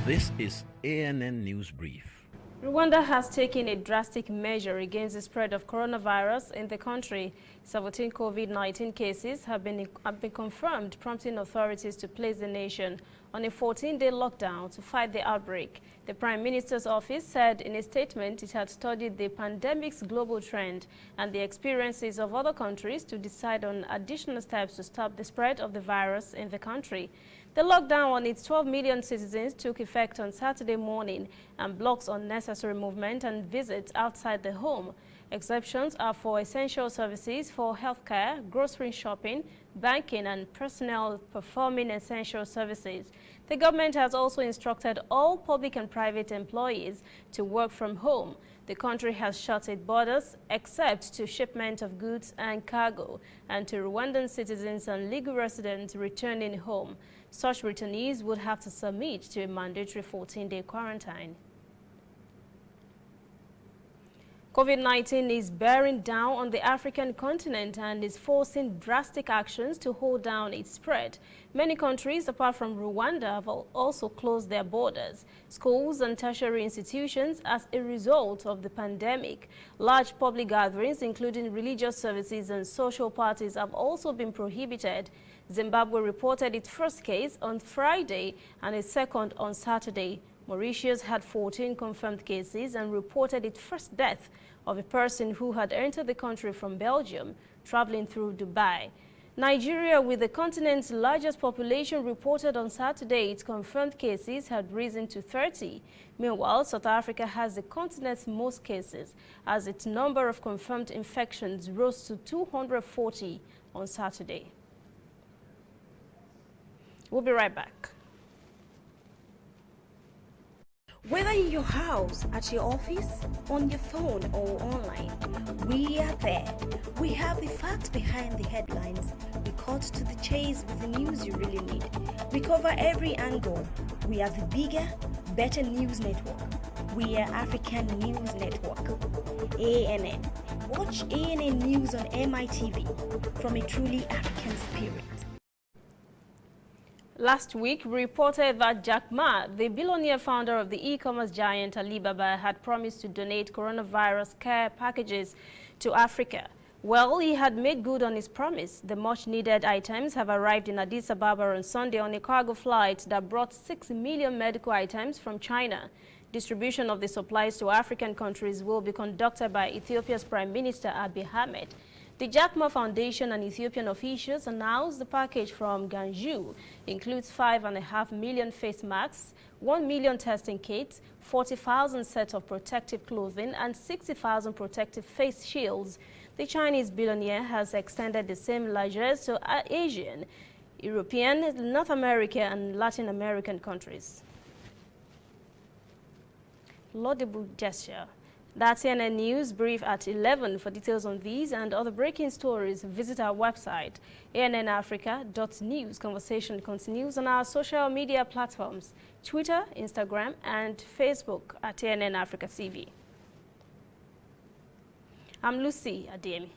This is ANN News Brief. Rwanda has taken a drastic measure against the spread of coronavirus in the country. 17 COVID-19 cases have been confirmed, prompting authorities to place the nation on a 14-day lockdown to fight the outbreak. The Prime Minister's office said in a statement it had studied the pandemic's global trend and the experiences of other countries to decide on additional steps to stop the spread of the virus in the country. The lockdown on its 12 million citizens took effect on Saturday morning and blocks unnecessary movement and visits outside the home. Exceptions are for essential services for healthcare, grocery shopping, banking, and personnel performing essential services. The government has also instructed all public and private employees to work from home. The country has shut its borders except to shipment of goods and cargo and to Rwandan citizens and legal residents returning home. Such returnees would have to submit to a mandatory 14-day quarantine. COVID-19 is bearing down on the African continent and is forcing drastic actions to hold down its spread. Many countries, apart from Rwanda, have also closed their borders, schools and tertiary institutions as a result of the pandemic. Large public gatherings, including religious services and social parties, have also been prohibited. Zimbabwe reported its first case on Friday and a second on Saturday. Mauritius had 14 confirmed cases and reported its first death of a person who had entered the country from Belgium, traveling through Dubai. Nigeria, with the continent's largest population, reported on Saturday its confirmed cases had risen to 30. Meanwhile, South Africa has the continent's most cases, as its number of confirmed infections rose to 240 on Saturday. We'll be right back. Whether in your house, at your office, on your phone or online, we are there. We have the facts behind the headlines. We cut to the chase with the news you really need. We cover every angle. We are the bigger, better news network. We are African News Network. ANN. Watch ANN News on MITV from a truly African spirit. Last week, reported that Jack Ma, the billionaire founder of the e-commerce giant Alibaba, had promised to donate coronavirus care packages to Africa. Well, he had made good on his promise. The much-needed items have arrived in Addis Ababa on Sunday on a cargo flight that brought 6 million medical items from China. Distribution of the supplies to African countries will be conducted by Ethiopia's Prime Minister Abiy Ahmed. The Jack Ma Foundation and Ethiopian officials announced the package from Ganju includes 5.5 million face masks, 1 million testing kits, 40,000 sets of protective clothing, and 60,000 protective face shields. The Chinese billionaire has extended the same largesse to Asian, European, North America, and Latin American countries. Laudable gesture. That's CNN News Brief at 11. For details on these and other breaking stories, visit our website, annafrica.news. Conversation continues on our social media platforms, Twitter, Instagram, and Facebook at ANN Africa TV. I'm Lucy Ademi.